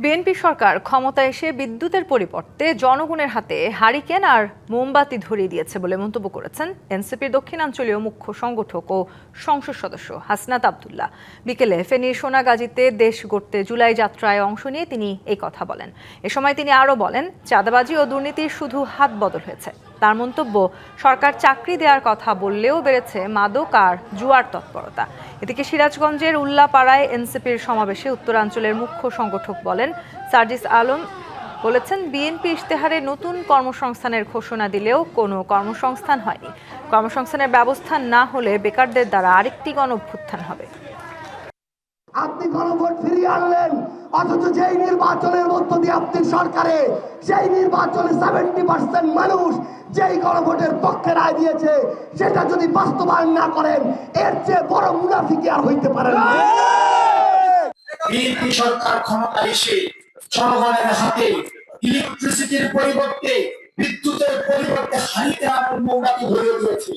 BNP সরকার ক্ষমতায় এসে বিদ্যুতের পরিবর্তে জনগণের হাতে হারিকেন আর মোমবাতি ধরিয়ে দিয়েছে বলে মন্তব্য করেছেন এনসিপির দক্ষিণাঞ্চলীয় মুখ্য সংগঠক ও সংসদ সদস্য হাসনাত আব্দুল্লাহ। বিকেলে ফেনীর সোনাগাজীতে দেশ গড়তে জুলাই যাত্রায় অংশ নিয়ে তিনি এই কথা বলেন। এ সময় তিনি আরও বলেন, চাঁদাবাজি ও দুর্নীতির শুধু হাত বদল হয়েছে। তার মন্তব্য, সরকার চাকরি দেওয়ার কথা বললেও বেড়েছে মাদক আর জুয়ার তৎপরতা। এদিকে সিরাজগঞ্জের উল্লাপাড়ায় এনসিপির সমাবেশে উত্তরাঞ্চলের মুখ্য সংগঠক বলেন, সার্জিস আলম বলেছেন, বিএনপি ইশতেহারে নতুন কর্মসংস্থানের ঘোষণা দিলেও কোনো কর্মসংস্থান হয়নি। কর্মসংস্থানের ব্যবস্থা না হলে বেকারদের দ্বারা আরেকটি গণঅভ্যুত্থান হবে। আপনি গণভোট ফিরিয়ে আনলেন, অথচ যেই নির্বাচনের মধ্য দিয়ে আপনি সরকারে সেই নির্বাচনে 70% মানুষ যেই গণভোটের পক্ষে রায় দিয়েছে সেটা যদি বাস্তবায়ন না করেন, এর চেয়ে বড় মুনাফিকি আর হইতে পারে না। বিএনপি সরকার ক্ষমতা এসে জনগণের হাতে ইলেকট্রিসিটির পরিবর্তে বিদ্যুতের পরিবর্তে হারিকেন আর মোমবাতি ধরিয়ে দিয়েছে।